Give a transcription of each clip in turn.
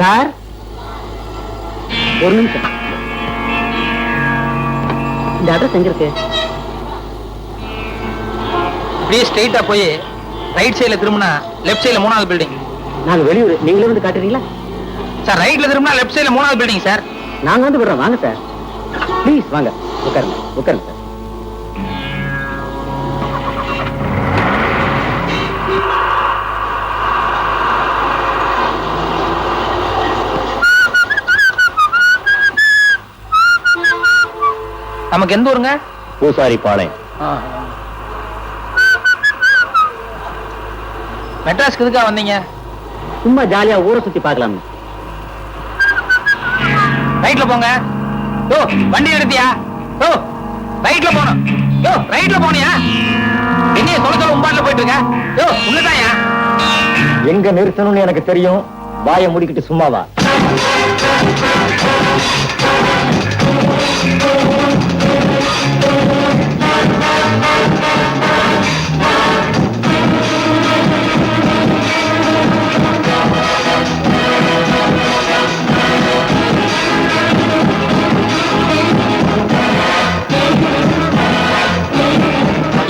Sir, ஒரு நிமிஷம். இந்த அட்ரஸ் எங்க இருக்கு? இப்படியே ஸ்ட்ரைட்டா போய் ரைட் சைடுல திரும்பினா லெஃப்ட் சைடுல 3வது பில்டிங். நாங்க வெளியூர், நீங்களே வந்து காட்டுறீங்களா? சார் ரைட்ல திரும்பினா லெஃப்ட் சைடுல 3வது பில்டிங் சார். நாங்க வந்து விடுறோம், வாங்க சார். ப்ளீஸ் வாங்க, உட்காருங்க உட்காருங்க சார். நமக்கு எந்த ஊருங்க? பூசாரி பாளையம். மெட்ராஸ்க்கு எதுக்கா வந்தீங்க? சும்மா ஜாலியா ஊரை சுத்தி பார்க்கலாம். ரைட்ல போங்க. யோ வண்டி எடுத்தியா? யோ ரைட்ல போணும். யோ ரைட்ல போனியா? என்னைய சொல்ல உம்பாட்ல போயிட்டு இருக்க? யோ உள்ளதாயா? எங்க நிறுத்தணும்னு எனக்கு தெரியும். வாயை முடிக்கிட்டு சும்மாவா?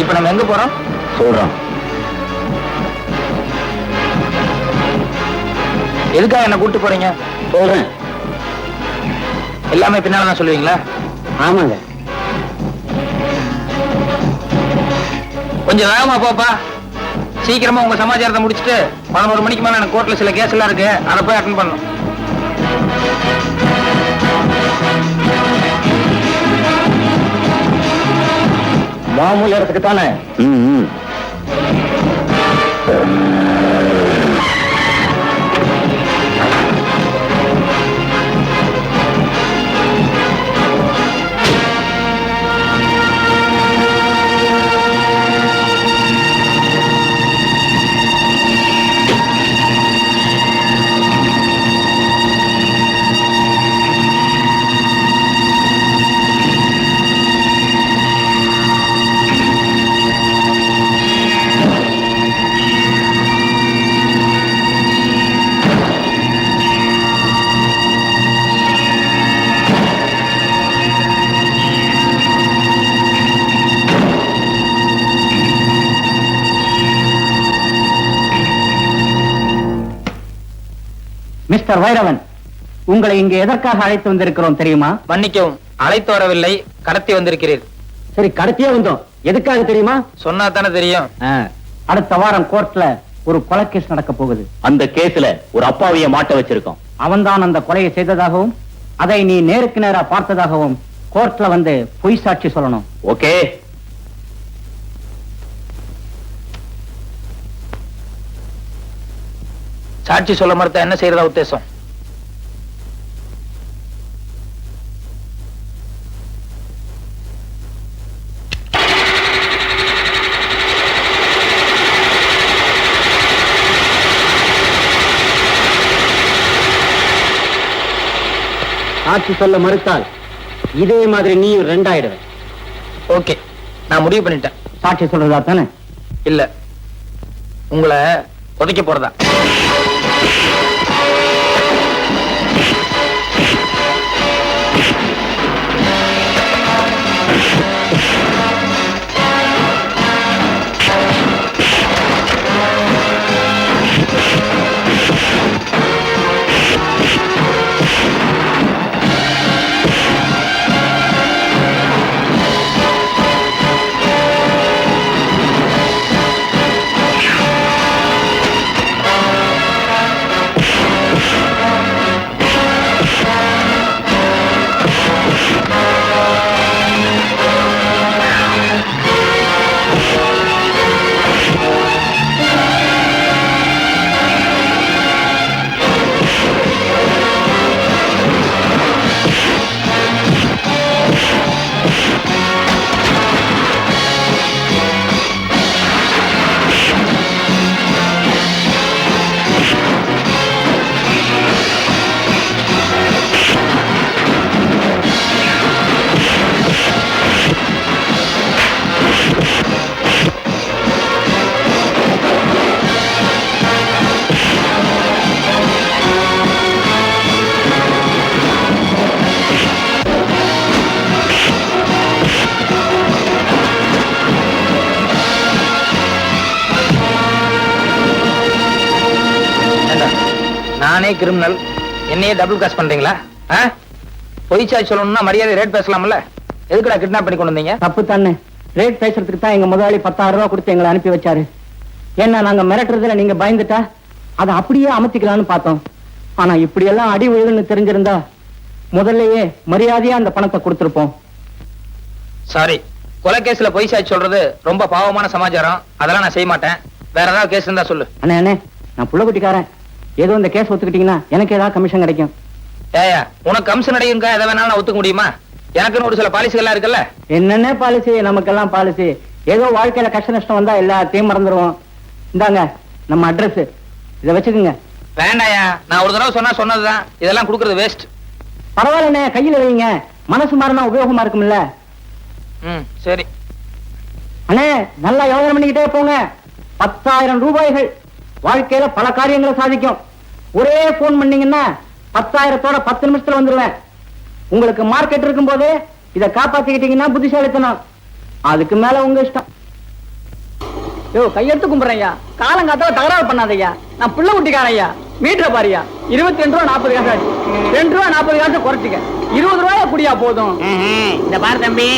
இப்ப நம்ம எங்க போறோம்? சொல்றோம். எதுக்காக என்ன கூட்டு போறீங்க? சொல்றேன். எல்லாமே பின்னாலதான் சொல்லுவீங்களா? ஆமாங்க. கொஞ்சம் வேகமா போப்பா. சீக்கிரமா உங்க சமாச்சாரத்தை முடிச்சுட்டு 11 மணிக்கு மேல எனக்கு கோர்ட்ல சில கேஸ் எல்லாம் இருக்கு, அதை போய் அட்டன் பண்ணணும். மாமூல் இடத்துக்கு தானே? மிஸ்டர் வைரவன், உங்களை இங்கே எதற்காக அழைத்து வந்திருக்கிறோம் தெரியுமா? மன்னிக்கவும், அழைத்து வரவில்லை, கடத்தி வந்திருக்கிறீர். சரி, கடத்தியே வந்தோம். எதுக்காக தெரியுமா? சொன்னா தானே தெரியும். அடுத்த வாரம் கோர்ட்ல ஒரு கொலை கேஸ் நடக்க போகுது. அந்த கேஸ்ல ஒரு அப்பாவிய மாட்ட வச்சிருக்கோம். அவன்தான் அந்த கொலையை செய்ததாகவும் அதை நீ நேருக்கு நேரா பார்த்ததாகவும் கோர்ட்ல வந்து பொய் சாட்சி சொல்லணும். ஓகே. சாட்சி சொல்ல மறுத்தா என்ன செய்யறதா உத்தேசம்? சாட்சி சொல்ல மறுத்தால் இதே மாதிரி நீயும் 2 ஆயிடுவ. ஓகே, நான் முடிவு பண்ணிட்டேன். சாட்சி சொல்றதா தானே? இல்ல, உங்களை உதைக்க போறதா. கிரிமினல், என்னையே டபுள் காஸ் பண்றீங்களா? பொய் சாட்சி சொல்லணும்னா மரியாதை ரேட் பேசலாம்ல? எதுக்குடா கிட்னாப் பண்ணி கொண்டு வந்தீங்க? தப்பு தானே. ரேட் பேசுறதுக்கு தான் எங்க முதலாளி 10,000 ரூபாய் கொடுத்து எங்களை அனுப்பி வச்சாரு. ஏன்னா நாங்க மிரட்டுறதுல நீங்க பயந்துட்டா அதை அப்படியே அமர்த்திக்கலாம்னு பார்த்தோம். ஆனா இப்படி எல்லாம் அடி விழுதுன்னு தெரிஞ்சிருந்தா முதல்லயே மரியாதையா அந்த பணத்தை கொடுத்திருப்போம். சாரி, கொலை கேஸ்ல பொய் சாட்சி சொல்றது ரொம்ப பாவமான சமாச்சாரம். அதெல்லாம் நான் செய்ய மாட்டேன். வேற ஏதாவது கேஸ் இருந்தா சொல்லு. அண்ணே அண்ணே, நான் புள்ள குட்டிக்காரன். ஏதோ இந்த கேஸ் ஒத்துக்கிட்டீங்கன்னா எனக்கு ஏதாவது கமிஷன் கிடைக்கும். ஏயா, உனக்கு கமிஷன் அடையுங்க, எதை வேணாலும் நான் ஒத்துக்க முடியுமா? எனக்குன்னு ஒரு சில பாலிசிகள்லாம் இருக்குல்ல. என்னென்ன பாலிசி? நமக்கெல்லாம் பாலிசி. ஏதோ வாழ்க்கையில கஷ்ட நஷ்டம் வந்தா எல்லாத்தையும் மறந்துடுவோம். இந்தாங்க நம்ம அட்ரஸ், இதை வச்சுக்கோங்க. வேண்டாயா, நான் ஒரு தடவை சொன்னதுதான். இதெல்லாம் கொடுக்கறது வேஸ்ட். பரவாயில்லண்ணே, கையில் வைங்க. மனசு மாறினா உபயோகமா இருக்கும்ல. சரி அண்ணே, நல்லா யோசனை பண்ணிக்கிட்டே போங்க. 10,000 ரூபாய்கள் வாழ்க்கையில பல காரியங்களை சாதிக்கும். ஒரே போன் பண்ணீங்கன்னா 10,000தோட 10 நிமிஷத்துல வந்துருவேன். உங்களுக்கு மார்க்கெட் இருக்கும் போதே இதை காப்பாத்திக்கிட்டீங்கன்னா புத்திசாலித்தனம். அதுக்கு மேல உங்க இஷ்டம். யோ, கையெடுத்து கும்பிடுறையா. காலங்காத்தால தகராறு பண்ணாதையா. நான் புள்ள குட்டிக்காரையா. மீட்டரை பாரியா. 22 ரூபா 40 காசு ஆச்சு. 2 ரூபா 40 காசு குறைச்சிக்க. 20 ரூபாயா குடியா போதும். இந்த பாரு தம்பி,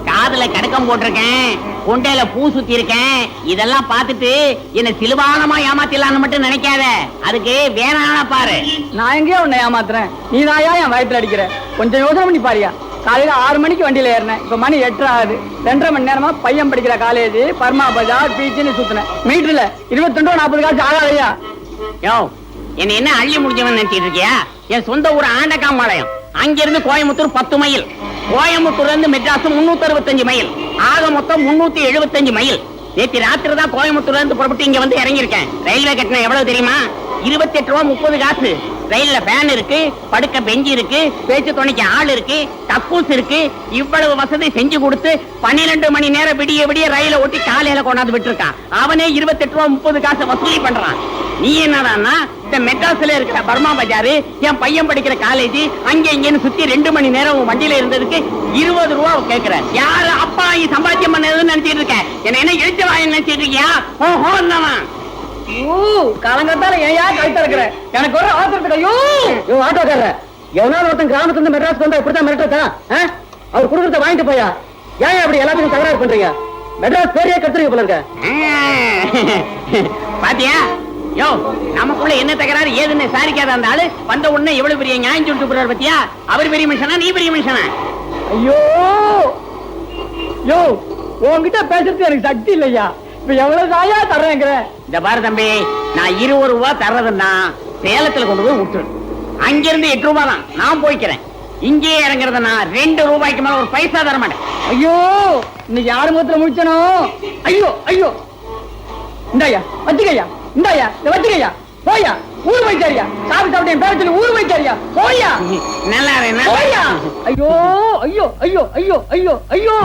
காதுல கடக்கம் போட்டிருக்கேன், கொண்டையில பூ சுத்தி இருக்கேன். இதெல்லாம் பார்த்துட்டு என்ன சிலுவானமா ஏமாத்திடலான்னு மட்டும் நினைக்காத. அதுக்கு வேணான பாரு. நான் எங்கேயோ உன்னை ஏமாத்துறேன். நீ நாயா என் வயிற்றுல அடிக்கிற. கொஞ்சம் யோசனை பண்ணி பாரியா. காலையில 6 மணிக்கு வண்டியில ஏறினேன். இப்ப மணி 8 ஆகுது. 2.5 மணி நேரமா பையன் படிக்கிற காலேஜ், பர்மா பஜார், பீச்சுன்னு சுத்தினேன். மீட்டர்ல 22 ரூபா 40 காசு ஆகாதையா. யோ, என்ன என்ன அள்ளி முடிஞ்சவன் நினைச்சிட்டு இருக்கியா? என் சொந்த ஊர் ஆண்டகாம்பாளையம். அங்கிருந்து கோயம்புத்தூர் 10 மைல். கோயம்புத்தூர்ல இருந்து மெட்ராஸ் 365 மைல். ஆக மொத்தம் 375 மைல். நேற்று ராத்திரி தான் கோயம்புத்தூர்ல இருந்து புறப்பட்டு இங்க வந்து இறங்கியிருக்கேன். ரயில்வே கட்டணம் எவ்வளவு தெரியுமா? 28 ரூபா 30 காசு. ரயில்ல ஃபேன் இருக்கு, படுக்க பெஞ்சு இருக்கு, பேச்சு துணைக்கு ஆள் இருக்கு, கக்கூஸ் இருக்கு. இவ்வளவு வசதி செஞ்சு கொடுத்து 12 மணி நேரம் விடிய விடிய ரயில ஓட்டி காலையில கொண்டாந்து விட்டுருக்கான். அவனே 28 ரூபா 30 காசு வசூலி பண்றான். நீ என்னடான்னா இந்த மெட்ராஸ்ல இருக்கிற பர்மா பஜாரு, என் பையன் படிக்கிற காலேஜ், அங்க இங்கன்னு சுத்தி 2 மணி நேரம் உன் வண்டியில இருந்ததுக்கு 20 ரூபா கேட்கிற. யாரு அப்பா சம்பாத்தியம் பண்ணதுன்னு நினைச்சிட்டு இருக்க? என்ன எழுத்து வாயின்னு நினைச்சிட்டு இருக்கியா? ஓஹோ, காலங்கத்தால ஏயா கழுத்த இருக்கிற? எனக்கு ஒரு அவசரத்துக்கு. ஐயோ யோ, ஆட்டோக்காரர, எவனாவது ஒருத்தன் கிராமத்துல இருந்து மெட்ராஸ் வந்தா இப்படித்தான் மிரட்டா? அவர் கொடுக்கறத வாங்கிட்டு போயா. ஏன் அப்படி எல்லாத்துக்கும் தகராறு பண்றீங்க? மெட்ராஸ் பேரையே கத்துறீங்க போல இருக்க. பாத்தியா? யோ, நமக்குள்ள என்ன தகராறு ஏதுன்னு சாரிக்காத அந்த ஆளு வந்த உடனே எவ்வளவு பெரிய நியாயம் சொல்லிட்டு போறாரு பத்தியா? அவர் பெரிய மனுஷனா, நீ பெரிய மனுஷனா? ஐயோ யோ, உன்கிட்ட பேசுறது எனக்கு சக்தி இல்லையா. இப்ப எவ்வளவு தாயா தர்றேங்கிற? இந்த பாரு தம்பி, நான் 20 ரூபா தர்றதுன்னா சேலத்துல கொண்டு போய் விட்டுரு. அங்கிருந்து 8 ரூபா தான் நான் போய்க்கிறேன். இங்கே இறங்குறதுன்னா 2 ரூபாய்க்கு மேல ஒரு பைசா தர மாட்டேன். ஐயோ, இன்னைக்கு யாரு முகத்துல முடிச்சனோ? ஐயோ ஐயோ, இந்தாயா வச்சுக்கையா, இந்தாயா வச்சுக்கையா. போயா, ஊர் வைத்தாரியா. சாப்பிட்டு பேர சொல்லி ஊர் வைத்தாரியா. போயா, நல்லா போயா. ஐயோ ஐயோ ஐயோ ஐயோ ஐயோ ஐயோ.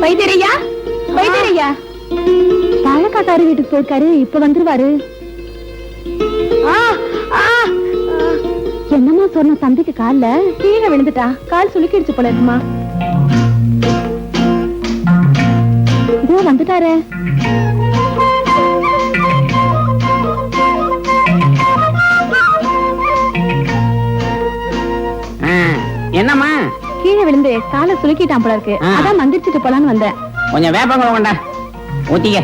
வைத்தியரையா, வைத்தியரையா, பாலக்காட்டாரு வீட்டுக்கு போயிருக்காரு. இப்ப வந்துருவாரு. என்னமா சொன்ன? தம்பிக்கு கால்ல கீழே விழுந்துட்டா. கால் சுளுக்கிடுச்சு போல இருக்குமா. இதோ வந்துட்டாரு. என்னம்மா? கீழே விழுந்து காலை சுளுக்கிட்டான் போல இருக்கு. அதான் மந்திரிச்சுட்டு போலான்னு வந்தேன். கொஞ்சம் வேப்பங்குளம் கொண்டா ஊத்திக்க.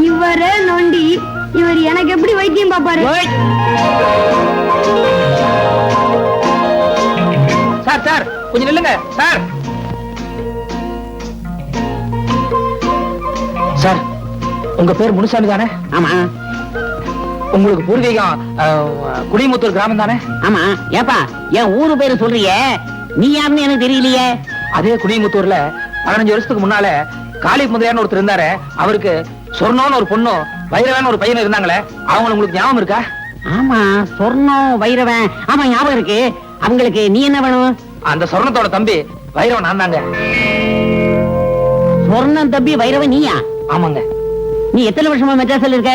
இவரே நொண்டி, இவர் எனக்கு எப்படி வைத்தியம் பாப்பாரு? சார் சார், கொஞ்சம் நில்லுங்க சார். சார், உங்க பேர் முனுசாமி தானே? ஆமா. உங்களுக்கு பூர்வீகம் குடிமுத்தூர் கிராமம் தானே? ஆமா. ஏப்பா, என் ஊரு பேரு சொல்றியே, நீ யாருன்னு எனக்கு தெரியலையே. அதே குடிமுத்தூர்ல 15 வருஷத்துக்கு முன்னால காளி முதலியான்னு ஒருத்தர் இருந்தாரு. அவருக்கு சொர்ணோன்னு ஒரு பொண்ணும் வைரவான்னு ஒரு பையனும் இருந்தாங்களே, அவங்க உங்களுக்கு ஞாபகம் இருக்கா? ஆமா சொர்ணம் வைரவன் ஆமா ஞாபகம் இருக்கு. அவங்களுக்கு நீ என்ன வேணும்? அந்த சொர்ணத்தோட தம்பி வைரவன் நான் தாங்க. சொர்ணம் தம்பி வைரவன் நீயா? ஆமாங்க. நீ எத்தனை வருஷமா மெட்ராஸ்ல இருக்க?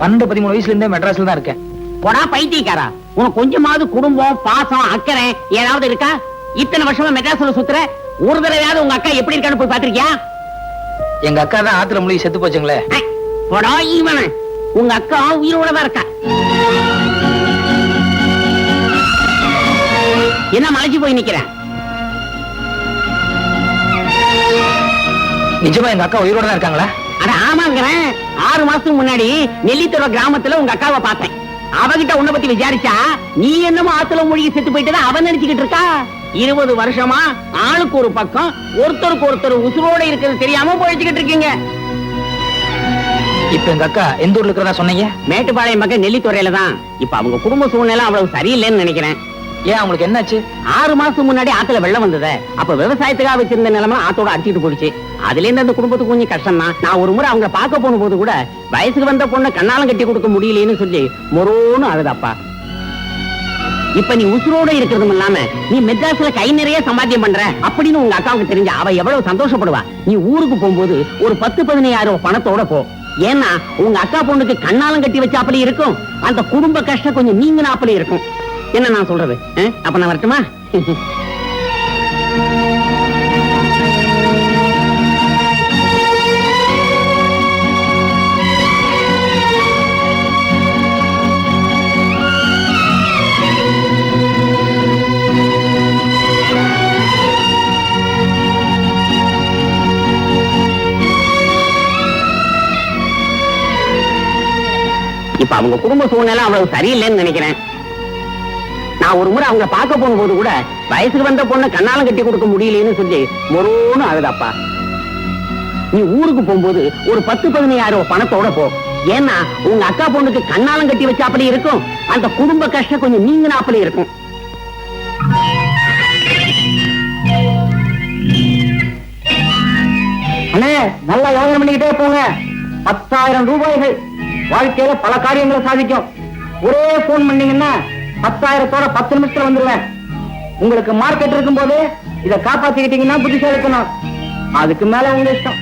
12-13 வயசுல இருந்தே மெட்ராஸ்ல தான் இருக்கேன். போடா பைத்தியக்காரா, உனக்கு கொஞ்சமாவது குடும்பம் பாசம் அக்கறை ஏதாவது இருக்கா? இத்தனை வருஷமா மெட்ராஸ்ல சுத்துற, ஒரு தடவையாவது உங்க அக்கா எப்படி இருக்கான்னு போய் பாத்திருக்கியா? எங்க அக்கா தான் ஆத்துல முழுகி செத்து போச்சுங்களே. போடா இவன, உங்க அக்கா உயிரோட தான் இருக்கா. என்ன மலைச்சு போய் நிக்கிறேன்? நிஜமா எங்க அக்கா உயிரோட தான் இருக்காங்களா? அட ஆமாங்கிறேன். 6 மாசத்துக்கு முன்னாடி நெல்லித்தோட கிராமத்துல உங்க அக்காவை பார்த்தேன். அவகிட்ட உன்னை பத்தி விசாரிச்சா நீ என்னமோ ஆத்துல மூழ்கி செத்து போயிட்டு அவன் நினைச்சுக்கிட்டு இருக்கா. 20 வருஷமா ஆளுக்கு ஒரு பக்கம் ஒருத்தருக்கு ஒருத்தர் உசுரோட இருக்கிறது தெரியாம போயிச்சுக்கிட்டு இருக்கீங்க. இப்ப எங்க அக்கா எந்த ஊர்ல இருக்கிறதா சொன்னீங்க? மேட்டுப்பாளையம் பக்கம் நெல்லித்துறையில தான். இப்ப அவங்க குடும்ப சூழ்நிலை அவ்வளவு சரியில்லைன்னு நினைக்கிறேன். ஏன் அவங்களுக்கு என்னாச்சு? 6 மாசத்துக்கு முன்னாடி ஆத்துல வெள்ளம் வந்தது. அப்ப விவசாயத்துக்காக வச்சிருந்த நிலைமை ஆத்தோட அடிச்சிட்டு போயிடுச்சு. அதுல இருந்து அந்த குடும்பத்துக்கு கொஞ்சம் கஷ்டம் தான். நான் ஒரு முறை அவங்க பார்க்க போன போது கூட வயசுக்கு வந்த பொண்ணை கண்ணாலம் கட்டி கொடுக்க முடியலன்னு சொல்லி மொரோன்னு அழுதாப்பா. இப்ப நீ உசுரோட இருக்கிறதும் இல்லாம நீ மெட்ராஸ்ல கை நிறைய சம்பாத்தியம் பண்ற அப்படின்னு உங்க அக்காவுக்கு தெரிஞ்ச அவ எவ்வளவு சந்தோஷப்படுவா. நீ ஊருக்கு போகும்போது ஒரு 10-15 பணத்தோட போ. ஏன்னா உங்க அக்கா பொண்ணுக்கு கண்ணாலம் கட்டி வச்சாப்படி இருக்கும். அந்த குடும்ப கஷ்டம் கொஞ்சம் நீங்கினாப்படி இருக்கும். என்ன நான் சொல்றது? அப்ப நான் வரட்டுமா? இப்ப அவங்க குடும்ப சூழ்நிலை அவ்வளவு சரியில்லைன்னு நினைக்கிறேன். நான் ஒரு முறை அவங்க பார்க்க போன போது கூட வயசுக்கு வந்த பொண்ணை கண்ணாலம் கட்டி கொடுக்க முடியலன்னு சொல்லி மொரோன்னு அழுதாப்பா. நீ ஊருக்கு போகும்போது ஒரு 10-15 பணத்தோட போ. ஏன்னா உங்க அக்கா பொண்ணுக்கு கண்ணாலம் கட்டி வச்சாப்படி இருக்கும். அந்த குடும்ப கஷ்டம் கொஞ்சம் நீங்கினாப்படி இருக்கும். அண்ணே நல்லா யோசனை பண்ணிக்கிட்டே போங்க. 10,000 ரூபாய்கள் வாழ்க்கையில பல காரியங்களை சாதிக்கும். ஒரே போன் பண்ணீங்கன்னா 10,000-தோட 10 நிமிஷத்துல வந்துருவேன். உங்களுக்கு மார்க்கெட் இருக்கும் போது இதை காப்பாத்திக்கிட்டீங்கன்னா புத்திசாலிக்கணும். அதுக்கு மேல உங்க இஷ்டம்.